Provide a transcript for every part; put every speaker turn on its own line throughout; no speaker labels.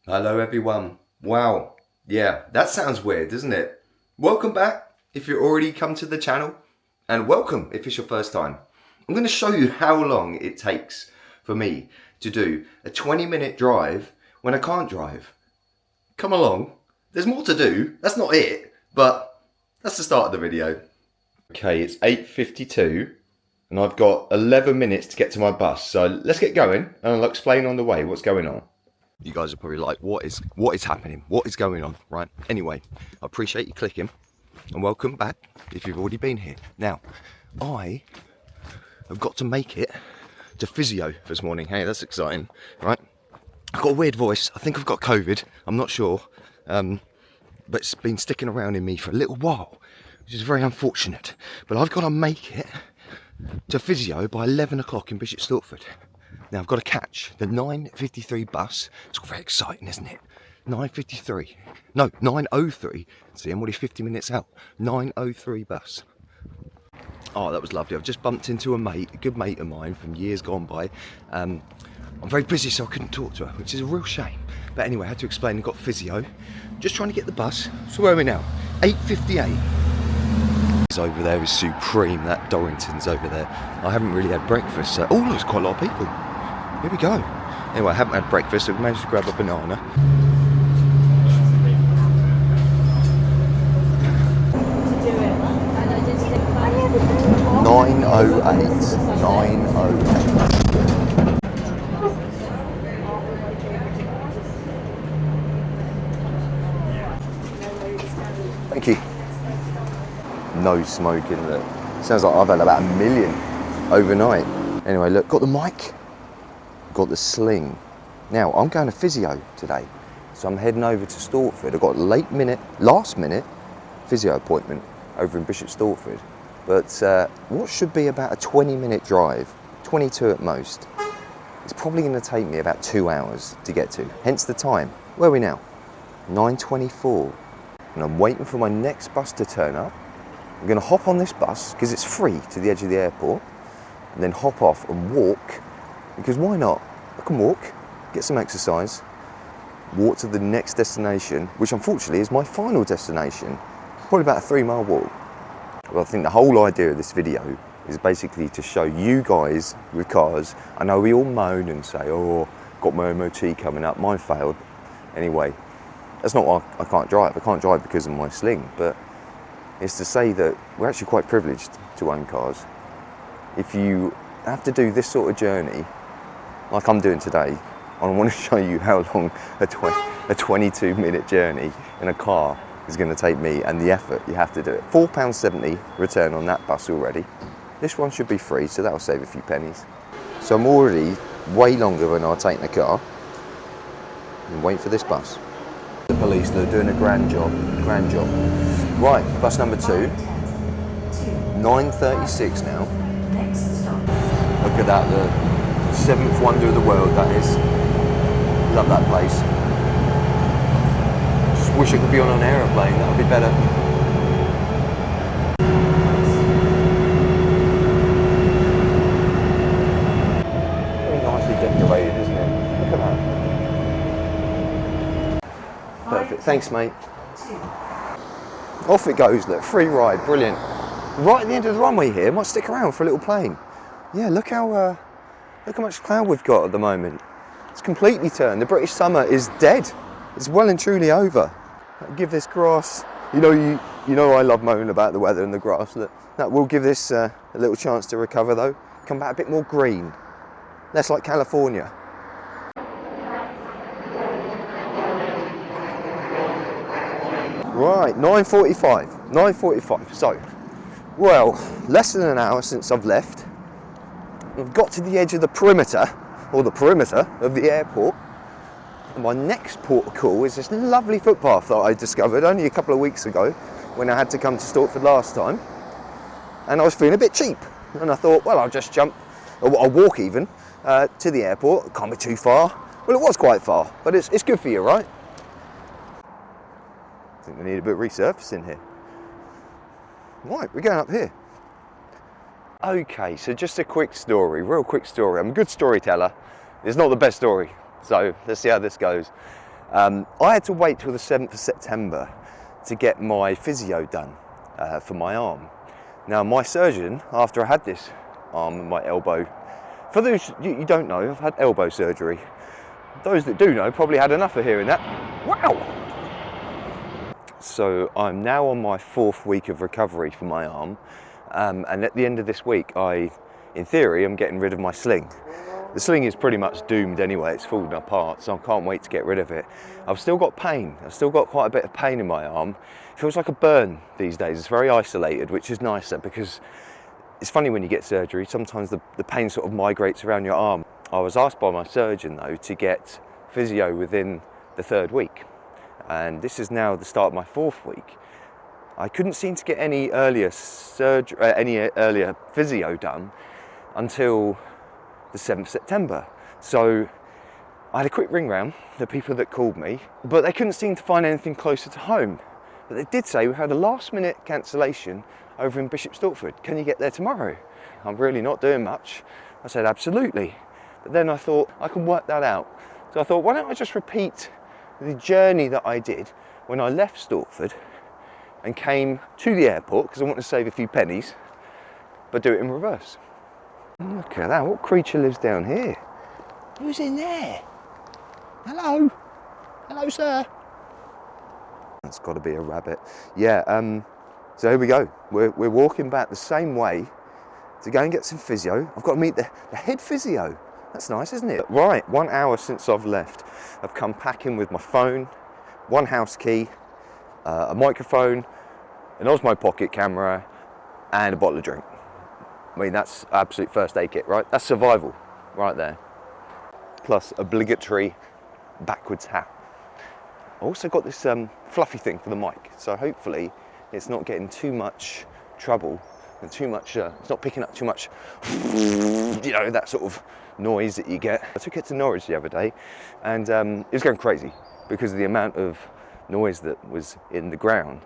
Hello everyone. Wow. Yeah, that sounds weird, doesn't it? Welcome back if you've already come to the channel, and welcome if it's your first time. I'm going to show you how long it takes for me to do a 20-minute drive when I can't drive. Come along. There's more to do. That's not it, but that's the start of the video. Okay, it's 8:52 and I've got 11 minutes to get to my bus. So let's get going and I'll explain on the way what's going on. You guys are probably like, what is happening? What is going on, right? Anyway, I appreciate you clicking and welcome back if you've already been here. Now, I have got to make it to physio this morning. Hey, that's exciting, right? I've got a weird voice. I think I've got COVID. I'm not sure, but it's been sticking around in me for a little while, which is very unfortunate. But I've got to make it to physio by 11 o'clock in Bishop Stortford. Now I've got to catch the 9:53 bus. It's all very exciting, isn't it? 9:53. No, 9:03. See, I'm already 50 minutes out. 9:03 bus. Oh, that was lovely. I've just bumped into a good mate of mine from years gone by. I'm very busy, so I couldn't talk to her, which is a real shame. But anyway, I had to explain. I got physio. Just trying to get the bus. So where are we now? 8:58. Over there is supreme. That Dorrington's over there. I haven't really had breakfast. So, oh, there's quite a lot of people. Here we go. Anyway, I haven't had breakfast, so we managed to grab a banana. Thank you. No smoking. Look, sounds like I've had about 1 million overnight. Anyway, look, got the mic, got the sling. Now I'm going to physio today, so I'm heading over to Stortford. I've got a last minute physio appointment over in Bishop Stortford, but what should be about a 20-minute drive, 22 at most, it's probably going to take me about 2 hours to get to. Hence the time. Where are we now? 9:24, and I'm waiting for my next bus to turn up. I'm going to hop on this bus because it's free to the edge of the airport, and then hop off and walk, because why not? I can walk, get some exercise, walk to the next destination, which unfortunately is my final destination. Probably about a 3-mile walk. Well, I think the whole idea of this video is basically to show you guys with cars. I know we all moan and say, oh, got my MOT coming up, mine failed. Anyway, that's not why I can't drive. I can't drive because of my sling, but it's to say that we're actually quite privileged to own cars. If you have to do this sort of journey, like I'm doing today, I want to show you how long a 22-minute journey in a car is going to take me and the effort you have to do it. £4.70 return on that bus already. This one should be free, so that'll save a few pennies. So I'm already way longer than I'll take the car and wait for this bus. The police, they're doing a grand job. Right, bus number 2, 9:36 now. Look at that, the 7th wonder of the world, that is. Love that place. Just wish I could be on an aeroplane, that would be better. Very nicely decorated, isn't it? Look at that. Perfect, thanks mate. Off it goes, look, free ride, brilliant. Right at the end of the runway here, might stick around for a little plane. Yeah, look how much cloud we've got at the moment. It's completely turned. The British summer is dead. It's well and truly over. I'll give this grass, you know I love moaning about the weather and the grass. Look, that will give this a little chance to recover though. Come back a bit more green. Less like California. Right, 9:45. So, well, less than an hour since I've left. I've got to the edge of the perimeter of the airport. And my next port of call is this lovely footpath that I discovered only a couple of weeks ago when I had to come to Stortford last time. And I was feeling a bit cheap. And I thought, well, I'll just jump, or I'll walk even, to the airport. It can't be too far. Well, it was quite far, but it's good for you, right? I think we need a bit of resurfacing here. Right, we're going up here. Okay, so just a quick story, real quick story. I'm a good storyteller. It's not the best story, so let's see how this goes. I had to wait till the 7th of September to get my physio done for my arm. Now my surgeon, after I had this arm and my elbow, for those you don't know, I've had elbow surgery. Those that do know probably had enough of hearing that. Wow! So I'm now on my 4th week of recovery for my arm, and at the end of this week in theory, I'm getting rid of my sling. The sling is pretty much doomed anyway, it's falling apart, so I can't wait to get rid of it. I've still got pain, I've still got quite a bit of pain in my arm. It feels like a burn these days, it's very isolated, which is nicer because it's funny when you get surgery, sometimes the pain sort of migrates around your arm. I was asked by my surgeon though to get physio within the 3rd week, and this is now the start of my 4th week. I couldn't seem to get any earlier physio done until the 7th September. So I had a quick ring round the people that called me, but they couldn't seem to find anything closer to home. But they did say we had a last minute cancellation over in Bishop Stortford. Can you get there tomorrow? I'm really not doing much. I said absolutely. But then I thought I can work that out. So I thought, why don't I just repeat the journey that I did when I left Stortford and came to the airport, because I want to save a few pennies, but do it in reverse. Look at that, what creature lives down here? Who's in there? Hello? Hello, sir? That's got to be a rabbit. Yeah, so here we go. We're walking back the same way to go and get some physio. I've got to meet the head physio. That's nice, isn't it? Right, 1 hour since I've left. I've come packing with my phone, 1 house key, a microphone, an Osmo pocket camera, and a bottle of drink. I mean, that's absolute first aid kit, right? That's survival right there. Plus obligatory backwards hat. I also got this fluffy thing for the mic, so hopefully it's not getting too much trouble and too much, it's not picking up too much, you know, that sort of noise that you get. I took it to Norwich the other day and it was going crazy because of the amount of noise that was in the ground.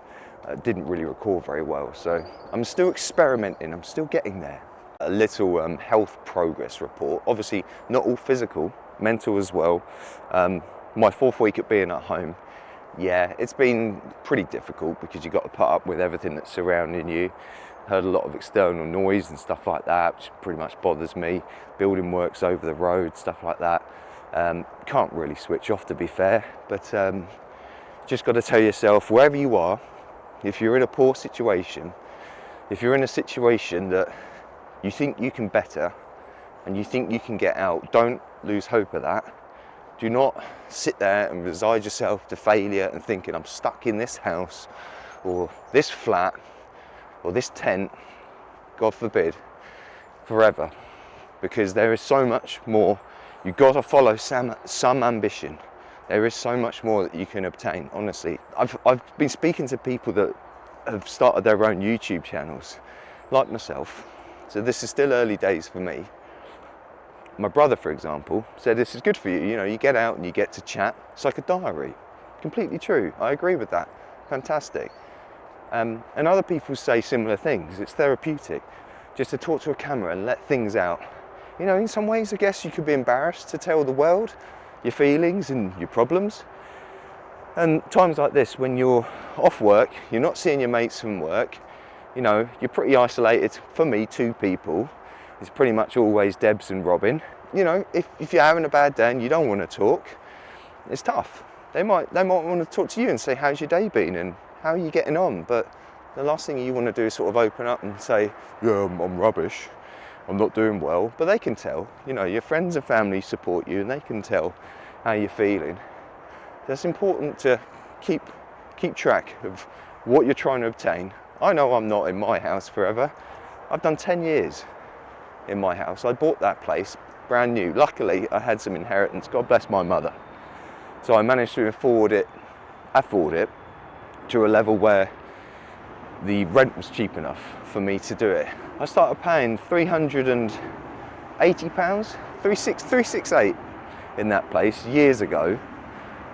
Didn't really record very well, so I'm still experimenting, I'm still getting there. A little health progress report, obviously not all physical, mental as well. My 4th week of being at home, yeah, it's been pretty difficult because you've got to put up with everything that's surrounding you. Heard a lot of external noise and stuff like that, which pretty much bothers me. Building works over the road, stuff like that. Can't really switch off, to be fair, but just got to tell yourself, wherever you are, if you're in a poor situation, if you're in a situation that you think you can better and you think you can get out, don't lose hope of that. Do not sit there and resign yourself to failure and thinking I'm stuck in this house or this flat or this tent, God forbid, forever. Because there is so much more. You've got to follow some ambition. There is so much more that you can obtain, honestly. I've been speaking to people that have started their own YouTube channels, like myself. So this is still early days for me. My brother, for example, said this is good for you. You know, you get out and you get to chat. It's like a diary. Completely true. I agree with that. Fantastic. And other people say similar things. It's therapeutic, just to talk to a camera and let things out. You know, in some ways, I guess you could be embarrassed to tell the world your feelings and your problems. And times like this, when you're off work, you're not seeing your mates from work, you know, you're pretty isolated. For me, 2 people. It's pretty much always Debs and Robin. You know, if you're having a bad day and you don't want to talk, it's tough. They might want to talk to you and say, how's your day been and how are you getting on? But the last thing you want to do is sort of open up and say, yeah, I'm rubbish. I'm not doing well, but they can tell, you know, your friends and family support you and they can tell how you're feeling. So it's important to keep track of what you're trying to obtain. I know I'm not in my house forever. I've done 10 years in my house. I bought that place brand new. Luckily, I had some inheritance, God bless my mother. So I managed to afford it to a level where the rent was cheap enough for me to do it. I started paying £380, 368 in that place years ago,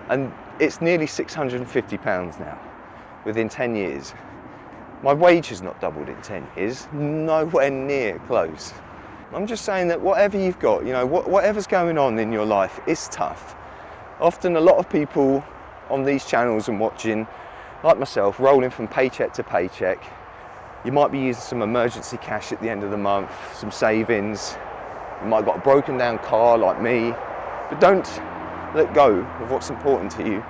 and it's nearly £650 now within 10 years. My wage has not doubled in 10 years, nowhere near close. I'm just saying that whatever you've got, you know, whatever's going on in your life is tough, Often a lot of people on these channels and watching, like myself, rolling from paycheck to paycheck. You might be using some emergency cash at the end of the month, some savings. You might have got a broken down car like me, but don't let go of what's important to you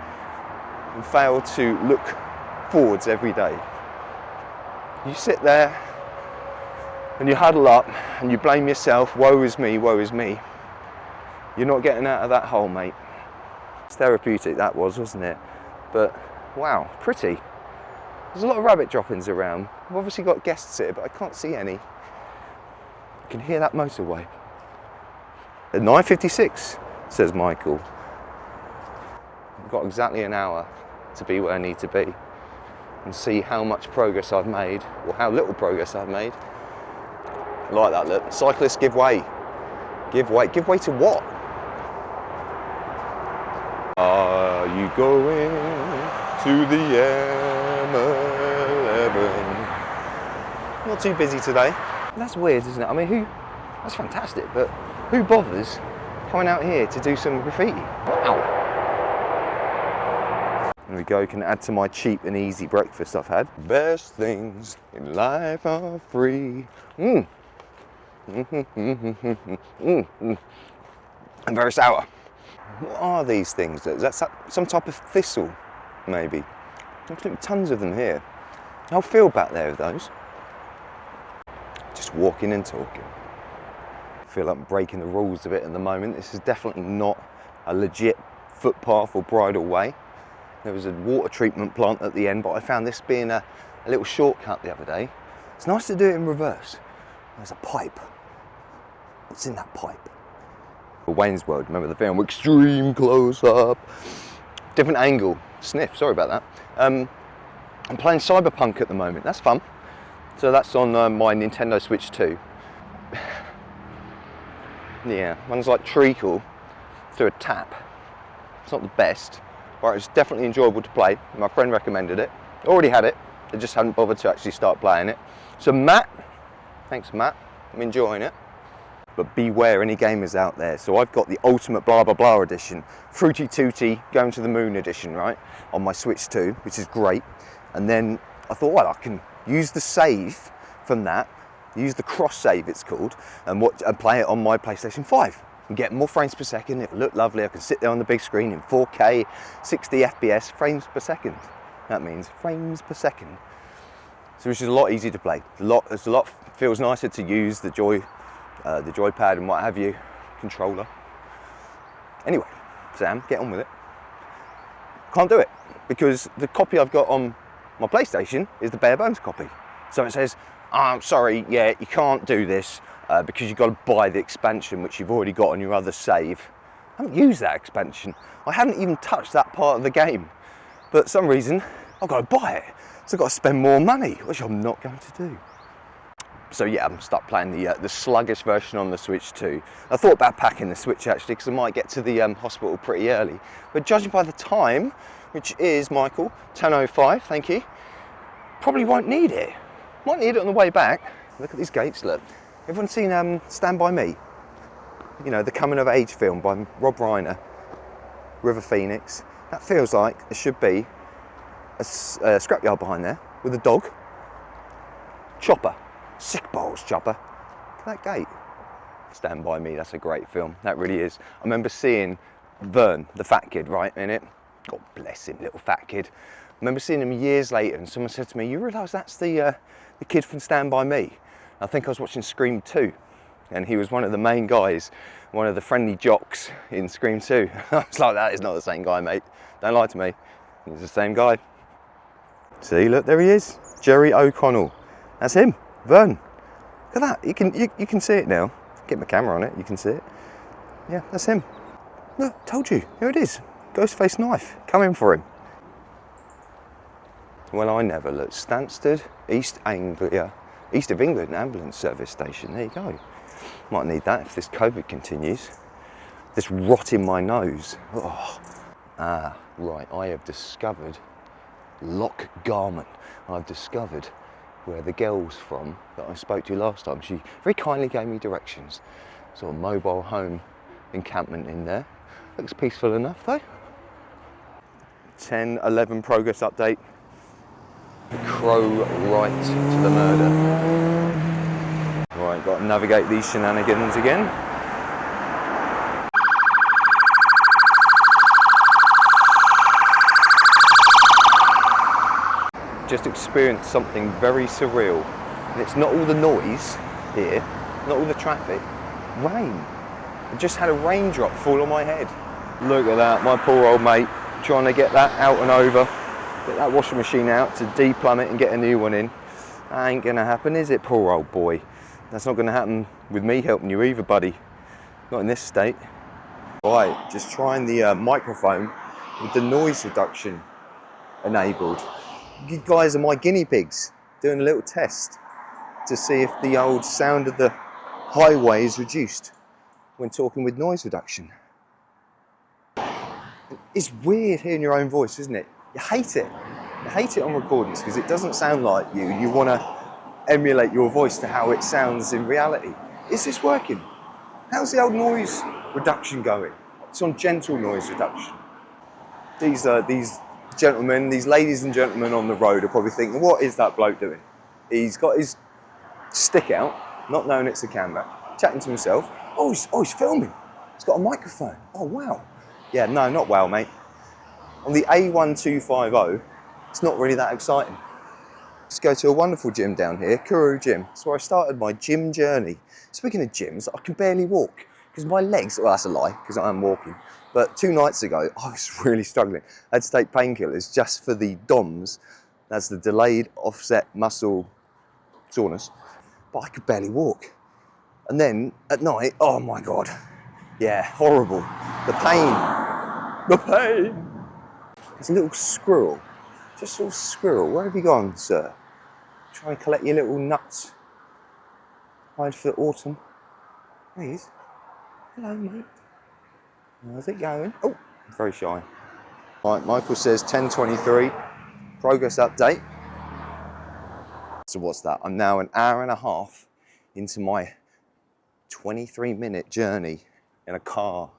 and fail to look forwards every day. You sit there and you huddle up and you blame yourself, woe is me, woe is me. You're not getting out of that hole, mate. It's therapeutic, that was, wasn't it? But wow, pretty. There's a lot of rabbit droppings around. I've obviously got guests here, but I can't see any. You can hear that motorway. At 9:56, says Michael. I've got exactly an hour to be where I need to be and see how much progress I've made, or how little progress I've made. I like that, look. Cyclists, give way. Give way. Give way to what? Are you going to the M11? Not too busy today. That's weird, isn't it? I mean, that's fantastic, but who bothers coming out here to do some graffiti? Wow. There we go, can add to my cheap and easy breakfast I've had. Best things in life are free. And very sour. What are these things? Is that some type of thistle, maybe? There's tons of them here. How feel back there with those? Just walking and talking. I feel like I'm breaking the rules a bit at the moment. This is definitely not a legit footpath or bridle way. There was a water treatment plant at the end, but I found this being a little shortcut the other day. It's nice to do it in reverse. There's a pipe. What's in that pipe? Wayne's World, remember the film? Extreme close up. Different angle. Sniff, sorry about that. I'm playing Cyberpunk at the moment, that's fun. So that's on my Nintendo Switch 2. Yeah, one's like treacle through a tap. It's not the best, but it's definitely enjoyable to play. My friend recommended it. Already had it, I just hadn't bothered to actually start playing it. So Matt, thanks Matt, I'm enjoying it. But beware any gamers out there. So I've got the ultimate blah blah blah edition, Fruity Tooty going to the moon edition, right? On my Switch 2, which is great. And then I thought, well, I can use the save from that, use the cross save it's called, and play it on my PlayStation 5. And get more frames per second, it'll look lovely. I can sit there on the big screen in 4K, 60 FPS, frames per second. That means frames per second. So which is a lot easier to play. Feels nicer to use the joypad and what have you, controller. Anyway, Sam, get on with it. Can't do it because the copy I've got on my PlayStation is the bare bones copy. So it says, I'm sorry, yeah, you can't do this because you've got to buy the expansion which you've already got on your other save. I haven't used that expansion. I haven't even touched that part of the game. But for some reason, I've got to buy it. So I've got to spend more money, which I'm not going to do. So yeah, I'm stuck playing the sluggish version on the Switch 2. I thought about packing the Switch actually because I might get to the hospital pretty early. But judging by the time, which is, Michael, 10:05, thank you, probably won't need it. Might need it on the way back. Look at these gates, look. Everyone seen Stand By Me? You know, the coming of age film by Rob Reiner, River Phoenix. That feels like it should be a scrapyard behind there with a dog. Chopper. Sick balls, Chopper. Look at that gate. Stand By Me, that's a great film. That really is. I remember seeing Vern, the fat kid, right, in it. God bless him, little fat kid. I remember seeing him years later and someone said to me, you realise that's the kid from Stand By Me? I think I was watching Scream 2 and he was one of the main guys, one of the friendly jocks in Scream 2. I was like, that is not the same guy, mate. Don't lie to me. He's the same guy. See, look, there he is. Jerry O'Connell. That's him. Vern, look at that, you can see it now. Get my camera on it, you can see it. Yeah, that's him. Look, told you, here it is. Ghostface knife, coming for him. Well, I never looked. Stansted, East of England ambulance service station, there you go. Might need that if this COVID continues. This rot in my nose. Oh. Ah, right, I have discovered Loch Garment. I've discovered where the girl's from that I spoke to last time. She very kindly gave me directions. Sort of mobile home encampment in there. Looks peaceful enough though. 10:11 progress update. Crow right to the murder. Right, got to navigate these shenanigans again. Just experienced something very surreal. And it's not all the noise here, not all the traffic, rain. I just had a raindrop fall on my head. Look at that, my poor old mate trying to get that out and over, get that washing machine out to deplumb it and get a new one in. That ain't gonna happen, is it, poor old boy? That's not gonna happen with me helping you either, buddy. Not in this state. Right, just trying the microphone with the noise reduction enabled. You guys are my guinea pigs, doing a little test to see if the old sound of the highway is reduced when talking with noise reduction. It's weird hearing your own voice, isn't it? You hate it. You hate it on recordings because it doesn't sound like you. You want to emulate your voice to how it sounds in reality. Is this working? How's the old noise reduction going? It's on gentle noise reduction. These gentlemen, these ladies and gentlemen on the road are probably thinking, what is that bloke doing? He's got his stick out, not knowing it's a camera, chatting to himself. Oh, he's filming. He's got a microphone. Oh, wow. Yeah, no, not wow, mate. On the A1250, it's not really that exciting. Let's go to a wonderful gym down here, Kuru Gym. That's where I started my gym journey. Speaking of gyms, I can barely walk because my legs, well, that's a lie because I am walking. But 2 nights ago, I was really struggling. I had to take painkillers just for the DOMS. That's the delayed offset muscle soreness. But I could barely walk. And then at night, oh my God. Yeah, horrible. The pain. There's a little squirrel. Just a little squirrel. Where have you gone, sir? Try and collect your little nuts. Hide for the autumn. Please. Hello, mate. How's it going? Oh, very shy. Right, Michael says 10:23. Progress update. So what's that? I'm now an hour and a half into my 23-minute journey in a car.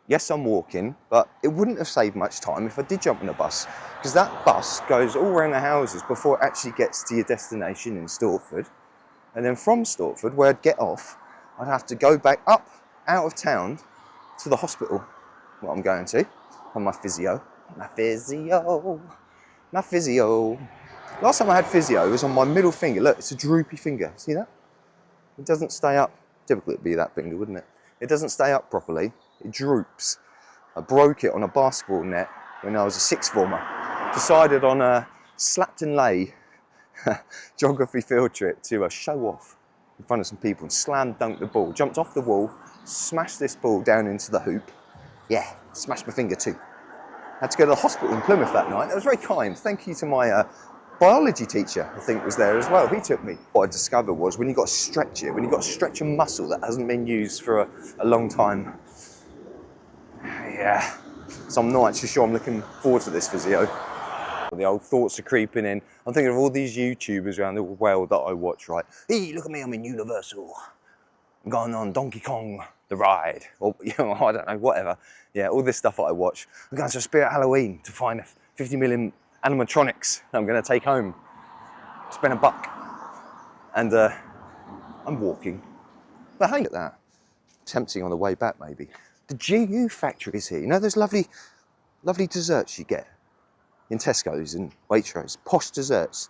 Yes, I'm walking, but it wouldn't have saved much time if I did jump on a bus, because that bus goes all around the houses before it actually gets to your destination in Stortford. And then from Stortford, where I'd get off, I'd have to go back up out of town to the hospital, what I'm going to, on my physio. My physio. Last time I had physio was on my middle finger. Look, it's a droopy finger. See that? It doesn't stay up. Typically it'd be that finger, wouldn't it? It doesn't stay up properly. It droops. I broke it on a basketball net when I was a sixth former. Decided on a slapped and lay geography field trip to show off in front of some people and slam dunked the ball. Jumped off the wall, smashed this ball down into the hoop. Yeah, smashed my finger too. Had to go to the hospital in Plymouth that night. That was very kind. Thank you to my biology teacher, I think, was there as well. He took me. What I discovered was when you've got to stretch it, when you've got to stretch a muscle that hasn't been used for a long time. Yeah. So I'm not actually sure I'm looking forward to this physio. The old thoughts are creeping in. I'm thinking of all these YouTubers around the world that I watch, right? Hey, look at me, I'm in Universal. I'm going on Donkey Kong, the ride. Or, you know, I don't know, whatever. Yeah, all this stuff that I watch. I'm going to Spirit Halloween to find 50 million animatronics that I'm going to take home. Spend $1. And I'm walking. But hey, look at that. Tempting on the way back, maybe. The GU factory is here. You know those lovely desserts you get in Tesco's and Waitrose? Posh desserts.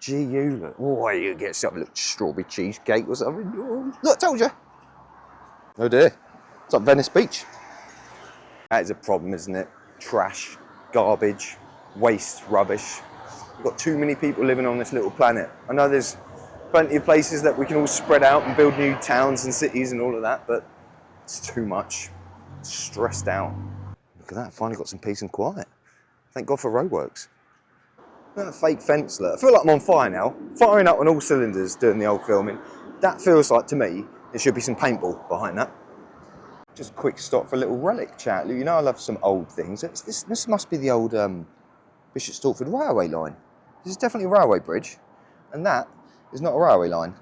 GU, look. Oh, you get something, little strawberry cheesecake or something. Oh, look, told you. Oh dear. It's like Venice Beach. That is a problem, isn't it? Trash, garbage, waste, rubbish. We've got too many people living on this little planet. I know there's plenty of places that we can all spread out and build new towns and cities and all of that, but it's too much. Stressed out. Look at that, finally got some peace and quiet. Thank God for roadworks. That fake fence look. I feel like I'm on fire now. Firing up on all cylinders doing the old filming. That feels like, to me, there should be some paintball behind that. Just a quick stop for a little relic chat. You know I love some old things. This must be the old Bishop Stortford railway line. This is definitely a railway bridge. And that is not a railway line.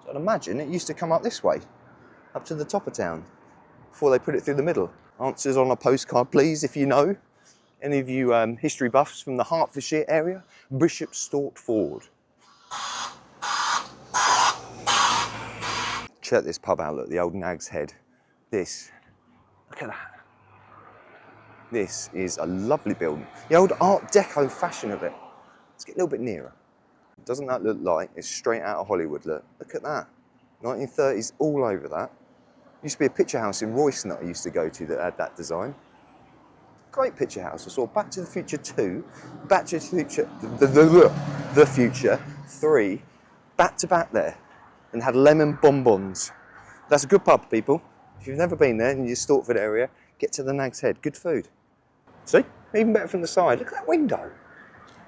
So I'd imagine it used to come up this way, up to the top of town, before they put it through the middle. Answers on a postcard, please, if you know. Any of you history buffs from the Hertfordshire area? Bishop Stortford. Check this pub out, look, the old Nag's Head. This, look at that. This is a lovely building. The old Art Deco fashion of it. Let's get a little bit nearer. Doesn't that look like it's straight out of Hollywood, look? Look at that. 1930s all over that. Used to be a picture house in Royston that I used to go to that had that design. Great picture house. I saw Back to the Future 2, Back to the Future, the Future 3, back to back there, and had lemon bonbons. That's a good pub, people. If you've never been there and you're Stortford area, get to the Nag's Head. Good food. See? Even better from the side. Look at that window.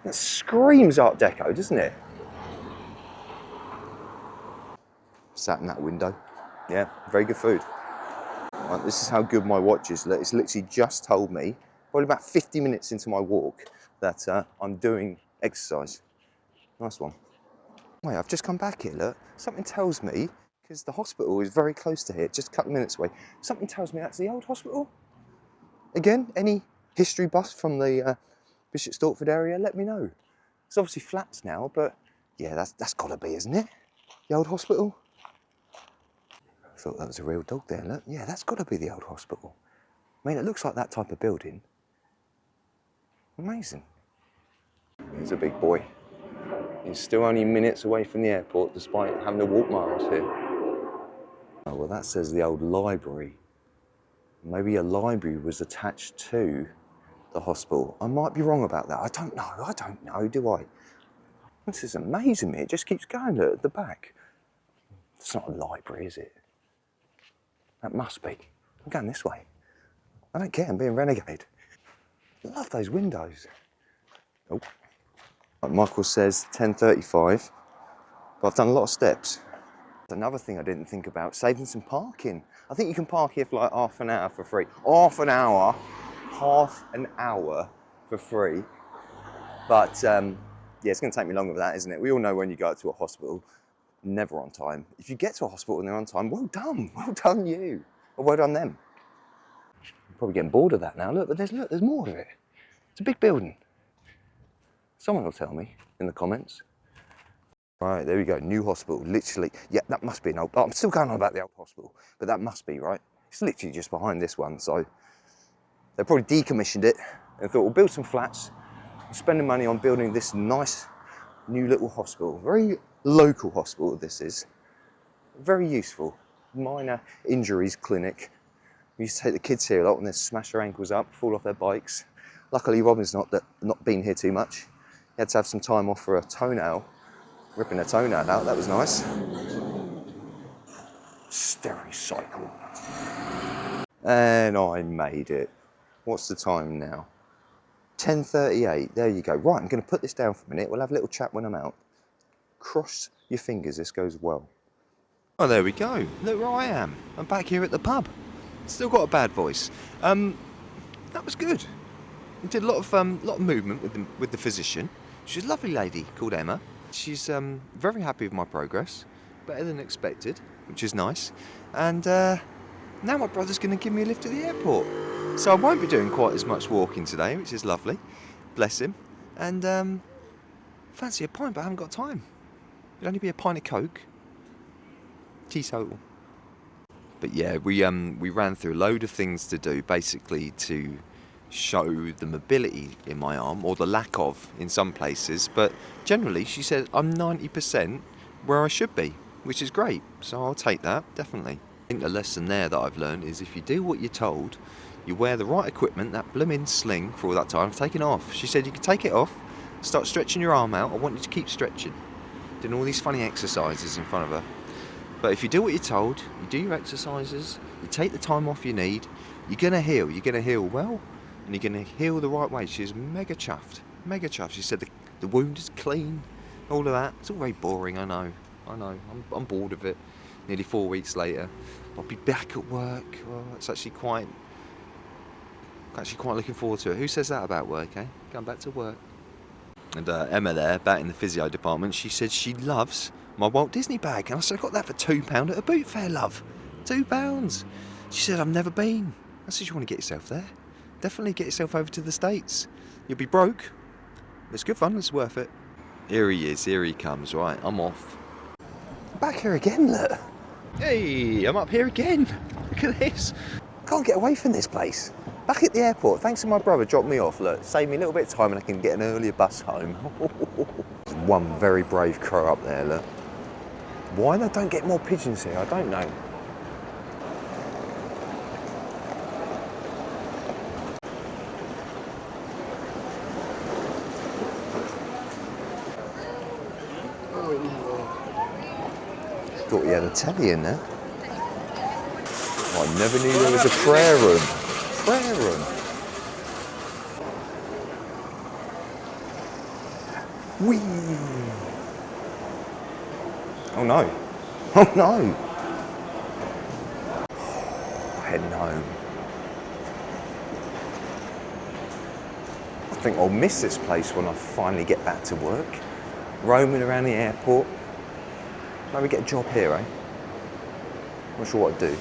That screams Art Deco, doesn't it? Sat in that window. Yeah, very good food. Right, this is how good my watch is. It's literally just told me, probably about 50 minutes into my walk, that I'm doing exercise. Nice one. Wait, I've just come back here, look. Something tells me, because the hospital is very close to here, just a couple of minutes away, something tells me that's the old hospital. Again, any history buffs from the Bishop Stortford area, let me know. It's obviously flats now, but yeah, that's got to be, isn't it? The old hospital. I thought that was a real dog there, look. Yeah, that's got to be the old hospital. I mean, it looks like that type of building. Amazing. He's a big boy. He's still only minutes away from the airport, despite having to walk miles here. Oh, well, that says the old library. Maybe a library was attached to the hospital. I might be wrong about that. I don't know, do I? This is amazing, me. It just keeps going, look, at the back. It's not a library, is it? That must be. I'm going this way. I don't care, I'm being renegade. I love those windows. Oh. Like Michael says 10:35, but I've done a lot of steps. Another thing I didn't think about, saving some parking. I think you can park here for like half an hour for free. Half an hour for free. But yeah, it's going to take me longer than that, isn't it? We all know when you go to a hospital, never on time. If you get to a hospital and they're on time, well done you, or well done them. I'm probably getting bored of that now. Look, but there's more of it. It's a big building. Someone will tell me in the comments. Right, there we go, new hospital, literally. Yeah, that must be an old, I'm still going on about the old hospital, but that must be, right? It's literally just behind this one, so they probably decommissioned it and thought, we'll build some flats, spending money on building this nice new little hospital. Very local hospital this is. Very useful. Minor injuries clinic. We used to take the kids here a lot when they smash their ankles up, fall off their bikes. Luckily Robin's not been here too much. He had to have some time off for a toenail. Ripping a toenail out, that was nice. Stericycle. And I made it. What's the time now? 10:38, there you go. Right, I'm gonna put this down for a minute. We'll have a little chat when I'm out. Cross your fingers, this goes well. Oh, there we go. Look where I am. I'm back here at the pub. Still got a bad voice. That was good. We did a lot of movement with the physician. She's a lovely lady called Emma. She's very happy with my progress, better than expected, which is nice. And now my brother's going to give me a lift to the airport. So I won't be doing quite as much walking today, which is lovely. Bless him. And fancy a pint, but I haven't got time. It'll only be a pint of Coke. Teetotal. But yeah, we ran through a load of things to do, basically to show the mobility in my arm, or the lack of in some places, but generally she said I'm 90% where I should be, which is great, so I'll take that, definitely. I think the lesson there that I've learned is if you do what you're told, you wear the right equipment, that blooming sling for all that time, I've taken it off. She said you can take it off, start stretching your arm out, I want you to keep stretching, doing all these funny exercises in front of her. But if you do what you're told, you do your exercises, you take the time off you need, you're going to heal well, and you're going to heal the right way. She's mega chuffed. She said the wound is clean, all of that. It's all very boring, I know. I'm bored of it. Nearly 4 weeks later, I'll be back at work. Oh, it's actually quite looking forward to it. Who says that about work, eh? Going back to work. And Emma there, back in the physio department, she said she loves my Walt Disney bag. And I said, I got that for £2 at a boot fair, love. £2. She said, I've never been. I said, you want to get yourself there? definitely get yourself over to the States. You'll be broke. It's good fun, it's worth it. Here he is, here he comes, right, I'm off. Back here again, look. Hey, I'm up here again. Look at this. Can't get away from this place. Back at the airport, thanks to my brother, dropped me off, look, saved me a little bit of time and I can get an earlier bus home. There's one very brave crow up there, look. Why they don't get more pigeons here, I don't know. Thought he had a telly in there. Oh, I never knew there was a prayer room. Prayer room. Whee! Oh no. Oh no. Oh, heading home. I think I'll miss this place when I finally get back to work. Roaming around the airport. Maybe get a job here, eh? Not sure what I'd do.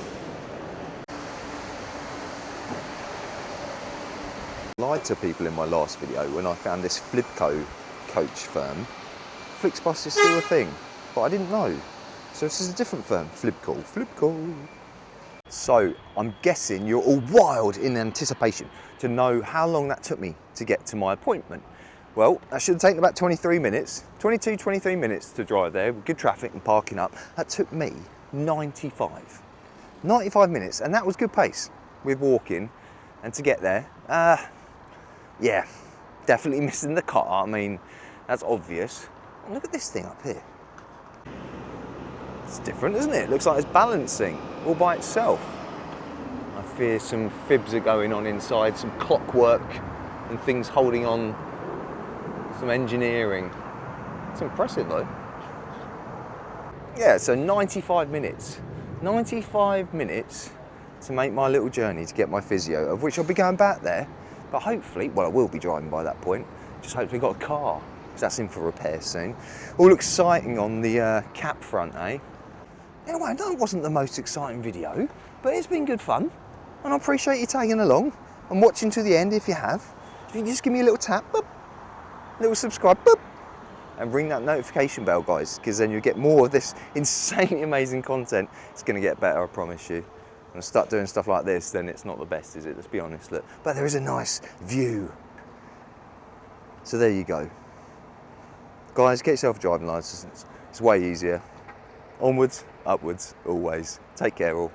I lied to people in my last video when I found this Flipco coach firm. Flixbus is still a thing, but I didn't know. So this is a different firm, Flipco. So I'm guessing you're all wild in anticipation to know how long that took me to get to my appointment. Well, that should have taken about 23 minutes, 23 minutes to drive there with good traffic and parking up. That took me 95 minutes, and that was good pace with walking. And to get there, yeah, definitely missing the car. I mean, that's obvious. And look at this thing up here. It's different, isn't it? It looks like it's balancing all by itself. I fear some fibs are going on inside, some clockwork and things holding on, some engineering. It's impressive though. Yeah, so 95 minutes. 95 minutes to make my little journey to get my physio, of which I'll be going back there. But hopefully, well, I will be driving by that point. Just hopefully got a car, because that's in for repair soon. All exciting on the cap front, eh? Anyway, that wasn't the most exciting video, but it's been good fun. And I appreciate you tagging along and watching to the end if you have. If you can just give me a little tap, boop, little subscribe, boop, and ring that notification bell, guys, because then you'll get more of this insanely amazing content. It's going to get better, I promise you. When I start doing stuff like this, then it's not the best, is it? Let's be honest, look. But there is a nice view. So there you go. Guys, get yourself a driving licence. It's way easier. Onwards, upwards, always. Take care all.